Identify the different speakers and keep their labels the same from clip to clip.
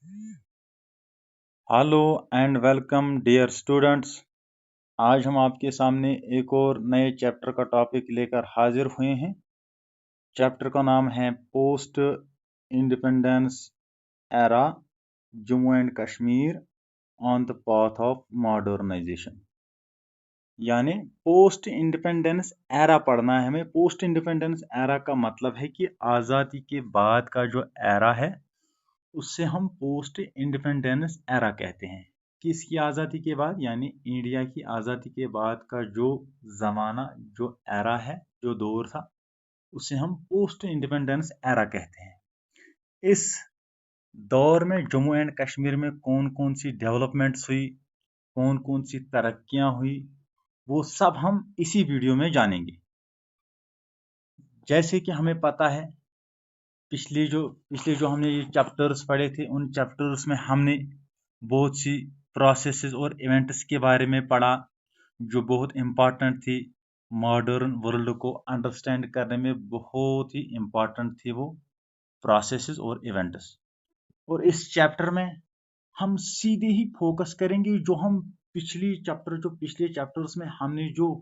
Speaker 1: Hello and welcome dear students. आज हम आपके सामने एक और नए चैप्टर का टॉपिक लेकर हाजिर हुए हैं। चैप्टर का नाम है post independence era, Jammu and Kashmir on the path of modernisation. यानी पोस्ट इंडिपेंडेंस एरा पढ़ना है हमें। पोस्ट इंडिपेंडेंस एरा का मतलब है कि आज़ादी के बाद का जो एरा है उससे हम पोस्ट इंडिपेंडेंस एरा कहते हैं। किसकी आज़ादी के बाद, यानी इंडिया की आज़ादी के बाद का जो ज़माना, जो एरा है, जो दौर था, उसे हम पोस्ट इंडिपेंडेंस एरा कहते हैं। इस दौर में जम्मू एंड कश्मीर में कौन कौन सी डेवलपमेंट्स हुई, कौन कौन सी तरक्कियां हुई, वो सब हम इसी वीडियो में जानेंगे। जैसे कि हमें पता है, पिछले जो हमने ये चैप्टर्स पढ़े थे, उन चैप्टर्स में हमने बहुत सी प्रोसेसेस और इवेंट्स के बारे में पढ़ा जो बहुत इम्पोर्टेंट थी। मॉडर्न वर्ल्ड को अंडरस्टैंड करने में बहुत ही इम्पोर्टेंट थी वो प्रोसेसेस और इवेंट्स। और इस चैप्टर में हम सीधे ही फोकस करेंगे जो हम पिछले चैप्टर्स में हमने जो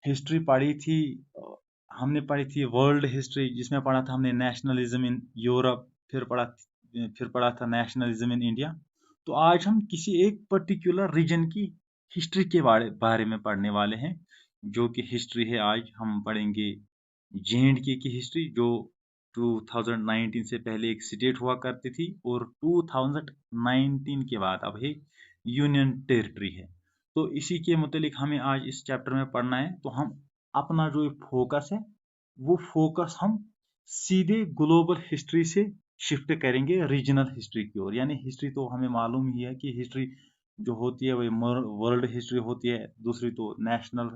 Speaker 1: हिस्ट्री पढ़ी थी। हमने पढ़ी थी वर्ल्ड हिस्ट्री, जिसमें पढ़ा था हमने नेशनलिज्म इन यूरोप, फिर पढ़ा था नेशनलिज्म इन इंडिया। तो आज हम किसी एक पर्टिकुलर रीजन की हिस्ट्री के बारे में पढ़ने वाले हैं, जो कि हिस्ट्री है। आज हम पढ़ेंगे जे&के की हिस्ट्री, जो 2019 से पहले एक स्टेट हुआ करती थी और 2019 के बाद अब एक यूनियन टेरिटरी है। तो इसी के मुतालिक हमें आज इस चैप्टर में पढ़ना है। तो हम अपना जो फोकस है, वो फोकस हम सीधे ग्लोबल हिस्ट्री से शिफ्ट करेंगे रीजनल हिस्ट्री की ओर। यानी हिस्ट्री तो हमें मालूम ही है कि हिस्ट्री जो होती है वही वर्ल्ड हिस्ट्री होती है, दूसरी तो नेशनल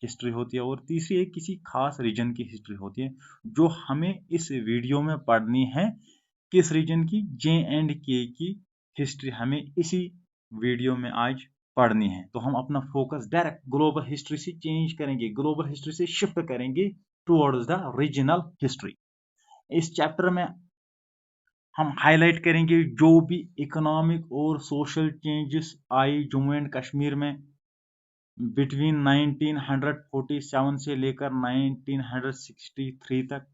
Speaker 1: हिस्ट्री होती है, और तीसरी एक किसी खास रीजन की हिस्ट्री होती है, जो हमें इस वीडियो में पढ़नी है। किस रीजन की? जे&के की हिस्ट्री हमें इसी वीडियो में आज पढ़नी है। तो हम अपना फोकस डायरेक्ट ग्लोबल हिस्ट्री से चेंज करेंगे, ग्लोबल हिस्ट्री से शिफ्ट करेंगे टुवर्ड्स द रीजनल हिस्ट्री। इस चैप्टर में हम हाईलाइट करेंगे जो भी इकोनॉमिक और social changes I Jammu and Kashmir में बिटवीन 1947 से लेकर 1963 तक।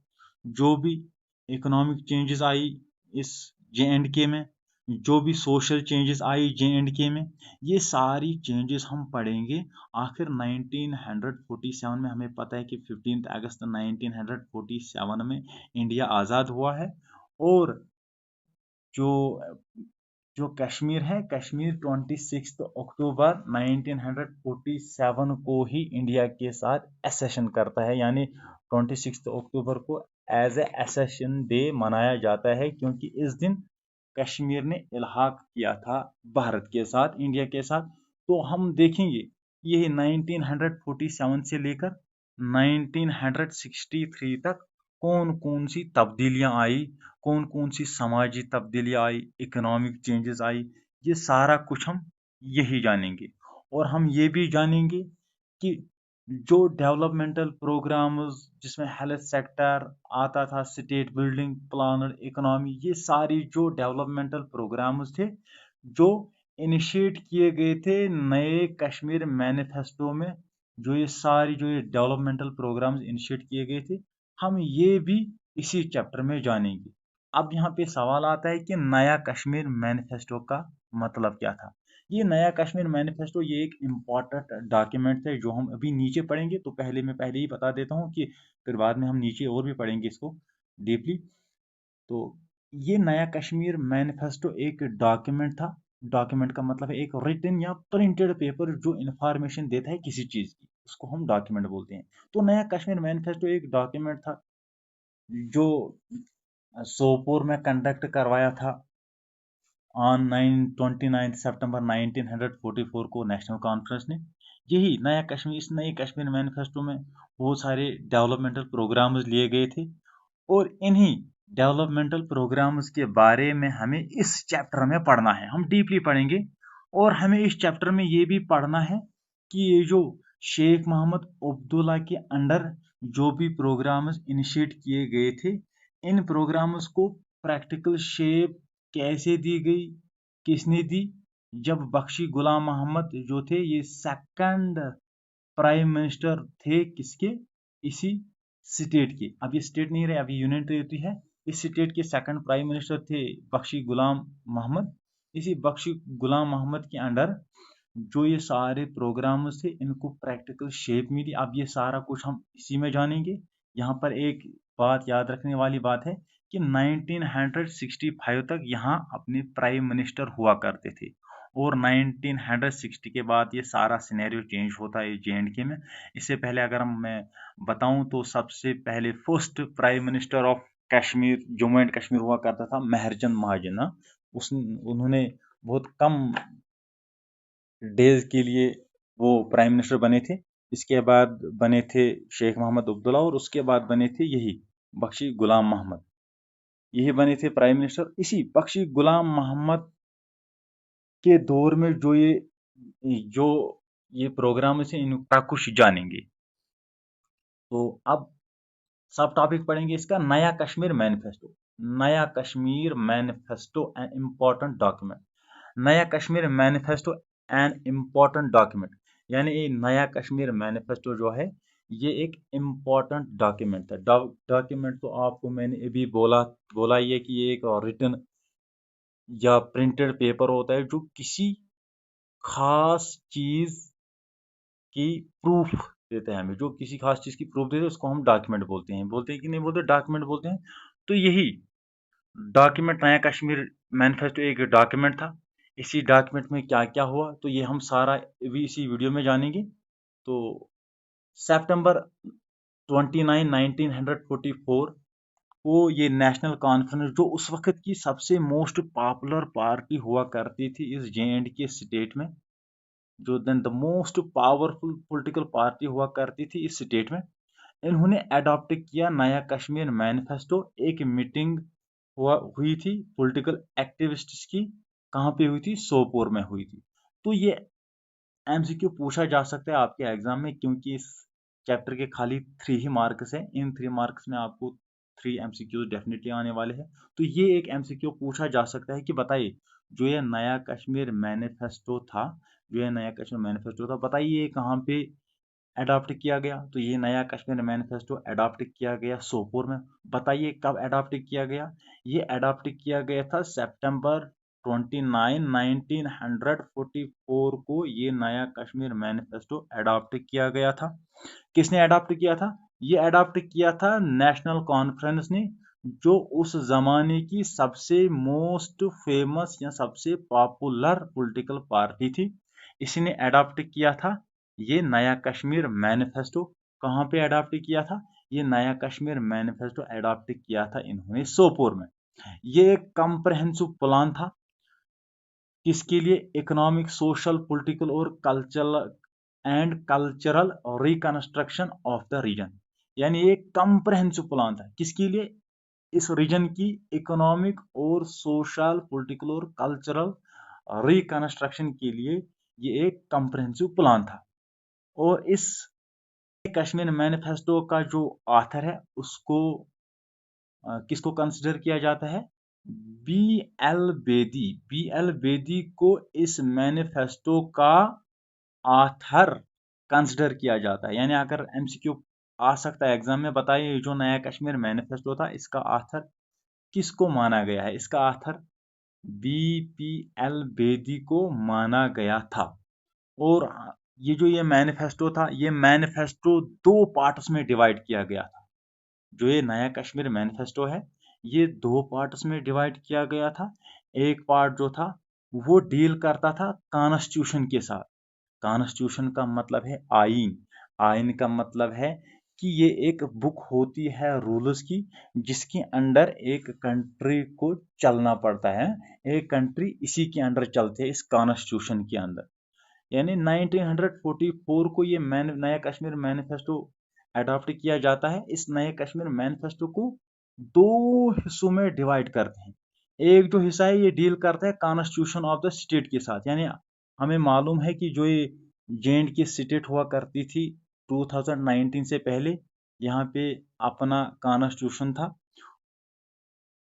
Speaker 1: जो भी इकोनॉमिक चेंजेस आई इस जे&के में, जो भी सोशल चेंजेस आई जे&के में, ये सारी चेंजेस हम पढ़ेंगे। आखिर 1947 में हमें पता है कि 15 अगस्त 1947 में इंडिया आज़ाद हुआ है, और जो जो कश्मीर है, कश्मीर 26 अक्टूबर 1947 को ही इंडिया के साथ एसेशन करता है। यानी 26 अक्टूबर को एज ए एसेशन डे मनाया जाता है, क्योंकि इस दिन कश्मीर ने इल्हाक किया था भारत के साथ, इंडिया के साथ। तो हम देखेंगे यही 1947 से लेकर 1963 तक कौन कौन सी तब्दीलियां आई, कौन कौन सी समाजी तब्दीलियां आई, इकोनॉमिक चेंजेस आई, ये सारा कुछ हम यही जानेंगे। और हम ये भी जानेंगे कि जो डेवलपमेंटल प्रोग्राम्स, जिसमें हेल्थ सेक्टर आता था, स्टेट बिल्डिंग, प्लानड इकोनॉमी, ये सारी जो डेवलपमेंटल प्रोग्राम्स थे जो इनिशिएट किए गए थे नए कश्मीर मैनिफेस्टो में, जो ये डेवलपमेंटल प्रोग्राम्स इनिशिएट किए गए थे, हम ये भी इसी चैप्टर में जानेंगे। अब यहाँ पे सवाल आता है कि नया कश्मीर मैनिफेस्टो का मतलब क्या था। ये नया कश्मीर मैनिफेस्टो ये एक इम्पॉर्टेंट डॉक्यूमेंट है जो हम अभी नीचे पढ़ेंगे। तो मैं पहले ही बता देता हूँ कि फिर बाद में हम नीचे और भी पढ़ेंगे इसको डीपली। तो ये नया कश्मीर मैनिफेस्टो एक डॉक्यूमेंट था। डॉक्यूमेंट का मतलब है एक रिटन या प्रिंटेड पेपर जो इंफॉर्मेशन देता है किसी चीज की, उसको हम डॉक्यूमेंट बोलते हैं। तो नया कश्मीर मैनिफेस्टो एक डॉक्यूमेंट था जो सोपोर में कंडक्ट करवाया था ऑन 29 सितंबर 1944 को नेशनल कॉन्फ्रेंस ने। यही नया कश्मीर, इस नए कश्मीर मैनिफेस्टो में बहुत सारे डेवलपमेंटल प्रोग्राम्स लिए गए थे, और इन्हीं डेवलपमेंटल प्रोग्राम्स के बारे में हमें इस चैप्टर में पढ़ना है। हम डीपली पढ़ेंगे, और हमें इस चैप्टर में ये भी पढ़ना है कि ये जो शेख मोहम्मद अब्दुल्ला के अंडर जो भी प्रोग्राम्स इनिशिएट किए गए थे, इन प्रोग्राम्स को प्रैक्टिकल शेप कैसे दी गई, किसने दी? जब बख्शी गुलाम मोहम्मद जो थे ये सेकंड प्राइम मिनिस्टर थे किसके? इसी स्टेट के। अब ये स्टेट नहीं रहे, अभी यूनियन टेरिटरी है। इस स्टेट के सेकंड प्राइम मिनिस्टर थे बख्शी गुलाम मोहम्मद। इसी बख्शी गुलाम मोहम्मद के अंडर जो ये सारे प्रोग्राम्स थे इनको प्रैक्टिकल शेप मिली। अब ये सारा कुछ हम इसी में जानेंगे। यहाँ पर एक बात याद रखने वाली बात है कि 1965 तक यहाँ अपने प्राइम मिनिस्टर हुआ करते थे और 1960 के बाद ये सारा सिनेरियो चेंज होता है जे.एंड.के में। इससे पहले अगर मैं बताऊं तो सबसे पहले first prime minister of Kashmir, Jammu and Kashmir हुआ करता था महरचंद महाजना। उन्होंने बहुत कम डेज के लिए वो प्राइम मिनिस्टर बने थे। इसके बाद बने थे शेख मोहम्मद अब्दुल्ला और उसके बाद बने थे यही बख्शी गुलाम मोहम्मद। यही बने थे प्राइम मिनिस्टर। इसी बख्शी गुलाम मोहम्मद के दौर में जो ये प्रोग्राम है इनका कुछ जानेंगे। तो अब सब टॉपिक पढ़ेंगे इसका। नया Kashmir manifesto. Naya Kashmir manifesto an important document. Naya Kashmir manifesto an important document, यानी ये नया कश्मीर मैनिफेस्टो जो है ये एक इम्पोर्टेंट डॉक्यूमेंट है। डॉक्यूमेंट तो आपको मैंने अभी बोला ये कि ये एक रिटन या प्रिंटेड पेपर होता है जो किसी खास चीज की प्रूफ देते हैं हमें। जो किसी खास चीज की प्रूफ देते हैं उसको हम डॉक्यूमेंट बोलते हैं कि नहीं बोलते? डॉक्यूमेंट बोलते हैं। तो यही डॉक्यूमेंट नया कश्मीर मैनिफेस्टो एक डॉक्यूमेंट था। इसी डॉक्यूमेंट में क्या क्या हुआ तो ये हम सारा भी इसी वीडियो में जानेंगे। तो सितंबर 29 1944 को ये नेशनल कॉन्फ्रेंस जो उस वक्त की सबसे मोस्ट पॉपुलर पार्टी हुआ करती थी इस जे.एंड.के स्टेट में, जो then the most powerful political party हुआ करती थी इस स्टेट में, इन्होंने अडॉप्ट किया नया कश्मीर मैनिफेस्टो। एक मीटिंग हुई थी पॉलिटिकल एक्टिविस्ट्स की। कहाँ पे हुई थी? सोपोर में हुई थी। तो ये एमसीक्यू पूछा जा सकता है आपके एग्जाम में, क्योंकि इस चैप्टर के खाली 3 ही मार्क्स हैं। इन 3 मार्क्स में आपको 3 एमसीक्यू डेफिनेटली आने वाले हैं। तो ये एक एमसीक्यू पूछा जा सकता है कि बताइए जो ये नया कश्मीर मैनिफेस्टो था, बताइए ये कहाँ पे अडॉप्ट किया गया? तो ये नया कश्मीर मैनिफेस्टो अडॉप्ट किया गया सोपोर में। बताइए कब अडॉप्ट किया गया? ये अडॉप्ट किया गया था सितंबर 29 1944 को ये नया कश्मीर मैनिफेस्टो अडॉप्ट किया गया था। किसने अडॉप्ट किया था? ये अडॉप्ट किया था नेशनल कॉन्फ्रेंस ने, जो उस जमाने की सबसे मोस्ट फेमस या सबसे पॉपुलर पॉलिटिकल पार्टी थी। इसने अडॉप्ट किया था ये नया कश्मीर मैनिफेस्टो। कहाँ पे अडॉप्ट किया था? ये नया कश्मीर मैनिफेस्टो अडॉप्ट किया था इन्होंने सोपोर में। ये एक कम्प्रहेंसिव प्लान था किसके लिए? इकोनॉमिक, सोशल, पॉलिटिकल और cultural reconstruction of the region. यानी एक कम्प्रहेंसिव प्लान था किसके लिए? इस रीजन की इकोनॉमिक और सोशल, पॉलिटिकल और कल्चरल रिकंस्ट्रक्शन के लिए ये एक कम्प्रहेंसिव प्लान था। और इस कश्मीर मैनिफेस्टो का जो ऑथर है उसको किसको कंसिडर किया जाता है? B L Bedi. B L Bedi को इस मैनिफेस्टो का ऑथर कंसिडर किया जाता है। यानी अगर एमसीक्यू आ सकता है एग्जाम में, बताइए जो नया कश्मीर मैनिफेस्टो था इसका ऑथर किसको माना गया है? इसका ऑथर BPL बेदी को माना गया था। और ये मैनिफेस्टो था, ये मैनिफेस्टो 2 पार्ट्स में डिवाइड किया गया था। जो ये नया कश्मीर मैनिफेस्टो है ये 2 पार्ट्स में डिवाइड किया गया था। एक पार्ट जो था वो डील करता था कॉन्स्टिट्यूशन के साथ। कॉन्स्टिट्यूशन का मतलब है आइन। आइन का मतलब है कि ये एक बुक होती है रूल्स की, जिसके अंडर एक कंट्री को चलना पड़ता है। एक कंट्री इसी के अंडर चलते है, इस कॉन्स्टिट्यूशन के अंदर। यानी 1944 को ये नया कश्मीर मैनिफेस्टो अडॉप्ट किया जाता है। इस नए कश्मीर मैनिफेस्टो को 2 हिस्सों में डिवाइड करते हैं। एक जो हिस्सा है ये डील करता है कॉन्स्टिट्यूशन ऑफ द स्टेट के साथ। यानी हमें मालूम है कि जो ये जे.एंड.के की स्टेट हुआ करती थी 2019 से पहले यहाँ पे अपना कॉन्स्टिट्यूशन था।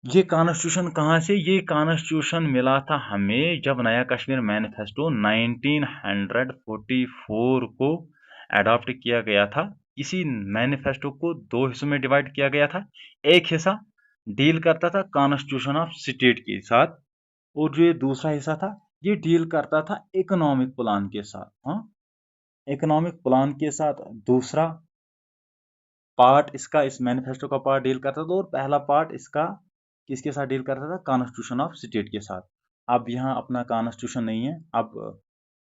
Speaker 1: ये कॉन्स्टिट्यूशन कहाँ से? ये कॉन्स्टिट्यूशन मिला था हमें जब नया कश्मीर मैनिफेस्टो 1944 को अडॉप्ट किया गया था। इसी मैनिफेस्टो को दो हिस्सों में डिवाइड किया गया था। एक हिस्सा डील करता था कॉन्स्टिट्यूशन ऑफ स्टेट के साथ, और जो ये दूसरा हिस्सा था ये डील करता था इकोनॉमिक प्लान के साथ। हाँ, इकोनॉमिक प्लान के साथ दूसरा पार्ट इसका, इस मैनिफेस्टो का पार्ट डील करता था, और पहला पार्ट इसका किसके साथ डील करता था? कॉन्स्टिट्यूशन ऑफ स्टेट के साथ। अब यहाँ अपना कॉन्स्टिट्यूशन नहीं है, अब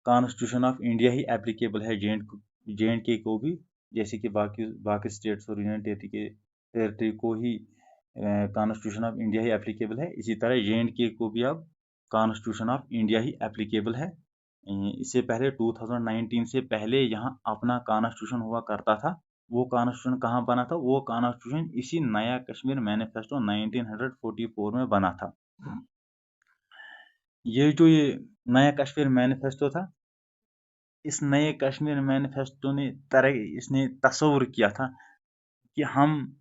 Speaker 1: कॉन्स्टिट्यूशन ऑफ इंडिया ही एप्लीकेबल है जे एंड के को भी, जैसे कि बाकी बाकी स्टेट्स और यूनियन टेरिटरी को ही कॉन्स्टिट्यूशन ऑफ इंडिया ही एप्लीकेबल है, इसी तरह जे.एंड.के को भी अब कॉन्स्टिट्यूशन ऑफ इंडिया ही एप्लीकेबल है। इससे पहले 2019 से पहले यहाँ अपना कॉन्स्टिट्यूशन हुआ करता था। वो कॉन्स्टिट्यूशन कहाँ बना था? वो कॉन्स्टिट्यूशन इसी नया कश्मीर मैनिफेस्टो 1944 में बना था। ये नया कश्मीर मैनिफेस्टो था, इस नए कश्मीर मैनिफेस्टो ने इसने तस्वुर किया था कि हम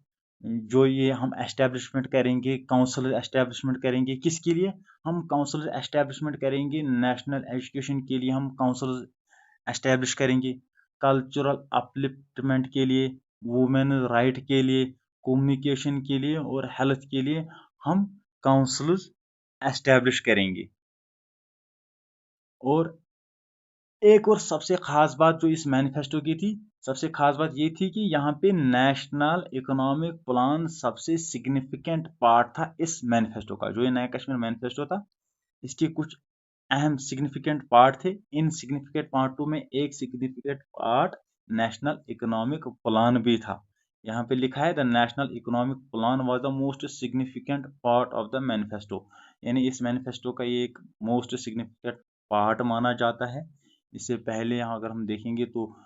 Speaker 1: एस्टेब्लिशमेंट करेंगे, काउंसिल एस्टेब्लिशमेंट करेंगे। किसके लिए? हम काउंसिल एस्टेब्लिशमेंट करेंगे, नेशनल एजुकेशन के लिए हम काउंसिल एस्टेब्लिश करेंगे, कल्चरल अपलिफ्टमेंट के लिए, वुमेन राइट के लिए, कम्युनिकेशन के लिए और हेल्थ के लिए हम काउंसिल्स एस्टेब्लिश करेंगे। और एक और सबसे खास बात जो इस मैनिफेस्टो की थी, सबसे खास बात ये थी कि यहाँ पे नेशनल इकोनॉमिक प्लान सबसे सिग्निफिकेंट पार्ट था इस मैनिफेस्टो का। जो ये नया कश्मीर मैनिफेस्टो था, इसके कुछ अहम सिग्निफिकेंट पार्ट थे। इन सिग्निफिकेंट पार्टों में एक significant part national economic plan भी था। यहाँ पे लिखा है the national economic plan was the most significant part of the manifesto, यानी इस मैनिफेस्टो का ये एक मोस्ट सिग्निफिकेंट पार्ट माना जाता है। इससे पहले यहाँ अगर हम देखेंगे तो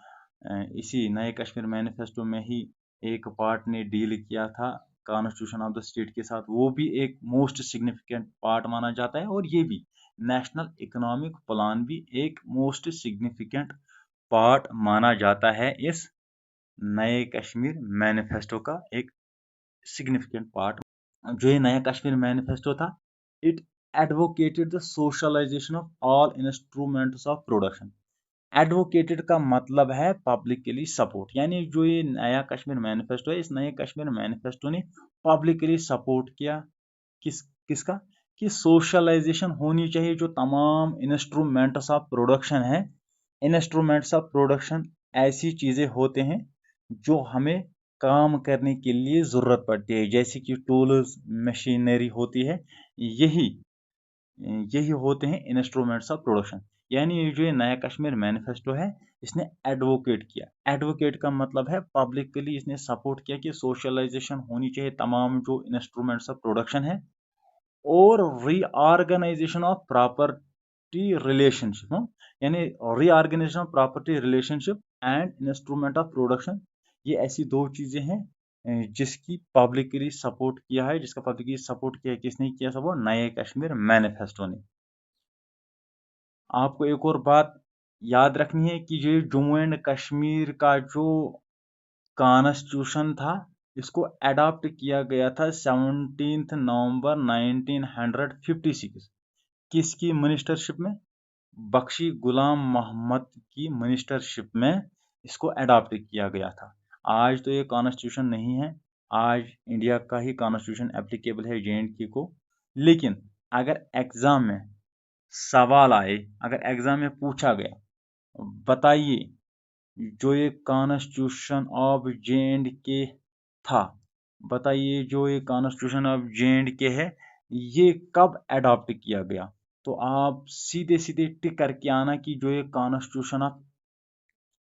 Speaker 1: इसी नए कश्मीर मैनिफेस्टो में ही एक पार्ट ने डील किया था कॉन्स्टिट्यूशन ऑफ द स्टेट के साथ, वो भी एक मोस्ट सिग्निफिकेंट पार्ट माना जाता है। और ये भी नेशनल इकोनॉमिक प्लान भी एक मोस्ट सिग्निफिकेंट पार्ट माना जाता है इस नए कश्मीर मैनिफेस्टो का एक सिग्निफिकेंट पार्ट। जो ये नया कश्मीर मैनिफेस्टो था, it advocated the socialisation of all instruments of production. Advocated का मतलब है पब्लिकली सपोर्ट, यानी जो ये नया कश्मीर मैनिफेस्टो है, इस नए कश्मीर मैनिफेस्टो ने पब्लिकली सपोर्ट किया किसका? कि सोशलाइजेशन होनी चाहिए। जो तमाम इंस्ट्रूमेंट्स ऑफ प्रोडक्शन है, इंस्ट्रूमेंट्स ऑफ प्रोडक्शन ऐसी चीजें होते हैं जो हमें काम करने के लिए जरूरत पड़ती है, जैसे कि टूल्स, मशीनरी होती है, यही यही होते हैं इंस्ट्रूमेंट्स ऑफ प्रोडक्शन। यानी ये जो नया कश्मीर मैनिफेस्टो है, इसने एडवोकेट किया। एडवोकेट का मतलब है पब्लिकली इसने सपोर्ट किया कि सोशलाइजेशन होनी चाहिए तमाम जो इंस्ट्रूमेंट्स ऑफ प्रोडक्शन है, और रीऑर्गेनाइजेशन ऑफ प्रॉपर्टी रिलेशनशिप, यानी reorganisation of property relationship and instrument of production. ये ऐसी दो चीजें हैं जिसकी पब्लिकली सपोर्ट किया है, जिसका पब्लिकली सपोर्ट किया है। किसने किया? सपोर्ट नए कश्मीर मैनिफेस्टो ने। आपको एक और बात याद रखनी है कि ये जम्मू एंड कश्मीर का जो कॉन्स्टिट्यूशन था, इसको अडॉप्ट किया गया था 17 नवंबर 1956। किसकी मिनिस्टरशिप में? बख्शी गुलाम मोहम्मद की मिनिस्टरशिप में इसको अडॉप्ट किया गया था। आज तो ये कॉन्स्टिट्यूशन नहीं है, आज इंडिया का ही कॉन्स्टिट्यूशन एप्लीकेबल है जे.एंड.के को। लेकिन अगर एग्जाम में सवाल आए, अगर एग्जाम में पूछा गया, बताइए जो ये कॉन्स्टिट्यूशन ऑफ जे.एंड.के था, बताइए जो ये कॉन्स्टिट्यूशन ऑफ जे.एंड.के है, ये कब अडॉप्ट किया गया? तो आप सीधे सीधे टिक करके आना कि जो ये constitution of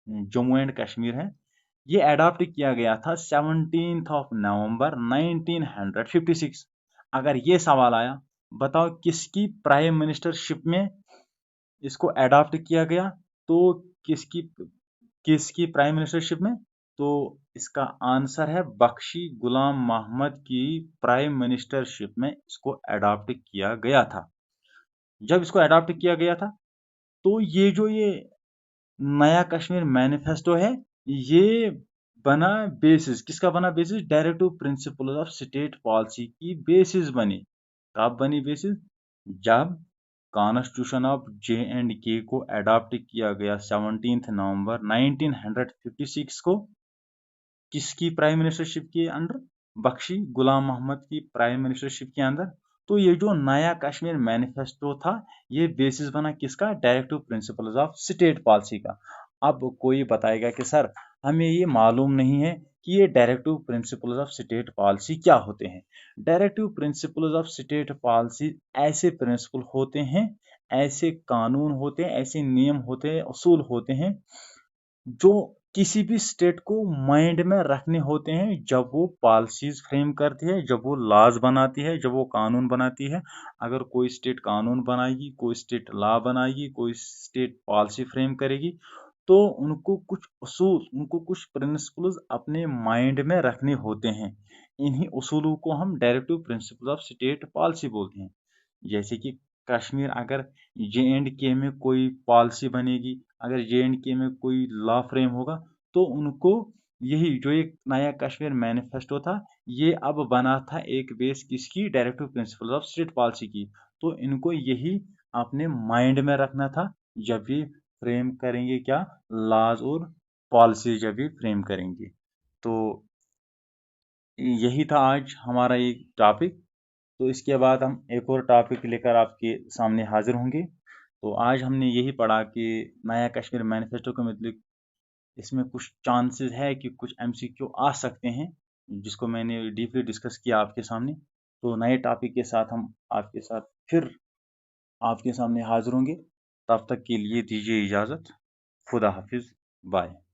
Speaker 1: Jammu and Kashmir है, ये अडॉप्ट किया गया था 17 ऑफ नवंबर 1956। अगर ये सवाल आया, बताओ किसकी प्राइम मिनिस्टरशिप में इसको अडॉप्ट किया गया, तो किसकी किसकी प्राइम मिनिस्टरशिप में? तो इसका आंसर है बख्शी गुलाम मोहम्मद की प्राइम मिनिस्टरशिप में इसको अडॉप्ट किया गया था। जब इसको अडॉप्ट किया गया था, तो ये जो ये नया कश्मीर मैनिफेस्टो है, ये बना बेसिस, किसका बना basis? Directive principles of state policy की बेसिस बनी। कब बनी बेसिस? जब कॉन्स्टिट्यूशन ऑफ J&K को अडॉप्ट किया गया 17 नवंबर 1956 को, किसकी प्राइम मिनिस्टरशिप के अंडर? बख्शी गुलाम मोहम्मद की प्राइम मिनिस्टरशिप के अंदर। तो ये जो नया कश्मीर मैनिफेस्टो था, ये बेसिस बना किसका? Directive principles of state policy का। अब कोई बताएगा कि सर हमें ये मालूम नहीं है कि ये directive principles of state policy क्या होते हैं। Directive principles of state policy ऐसे प्रिंसिपल होते हैं, ऐसे कानून होते हैं, ऐसे नियम होते हैं, उसूल होते हैं जो किसी भी स्टेट को माइंड में रखने होते हैं जब वो पॉलिसीज फ्रेम करती है, जब वो लॉज बनाती है, जब वो कानून बनाती है। अगर कोई स्टेट कानून बनाएगी, कोई स्टेट लॉ बनाएगी, कोई स्टेट पॉलिसी फ्रेम करेगी, तो उनको कुछ उसूल, उनको कुछ प्रिंसिपल्स अपने माइंड में रखने होते हैं। इन्हीं उसूलों को हम directive principle of state policy बोलते हैं। जैसे कि कश्मीर, अगर J&K में कोई पॉलिसी बनेगी, अगर J&K में कोई लॉ फ्रेम होगा, तो उनको यही जो एक नया कश्मीर मैनिफेस्टो था, ये अब बना था एक बेस किसकी? Directive principles of state policy की। तो इनको यही अपने माइंड में रखना था जब ये फ्रेम करेंगे क्या? लॉज और पॉलिसी जब ये फ्रेम करेंगे। तो यही था आज हमारा एक टॉपिक। तो इसके बाद हम एक और टॉपिक लेकर आपके सामने हाजिर होंगे। तो आज हमने यही पढ़ा कि नया कश्मीर मैनिफेस्टो के मतलब इसमें कुछ चांसेस है कि कुछ MCQ आ सकते हैं, जिसको मैंने डीपली डिस्कस किया आपके सामने। तो नए टॉपिक के साथ हम आपके साथ फिर आपके सामने हाजिर होंगे। तब तक के लिए दीजिए इजाज़त। खुदा हाफिज़। बाय।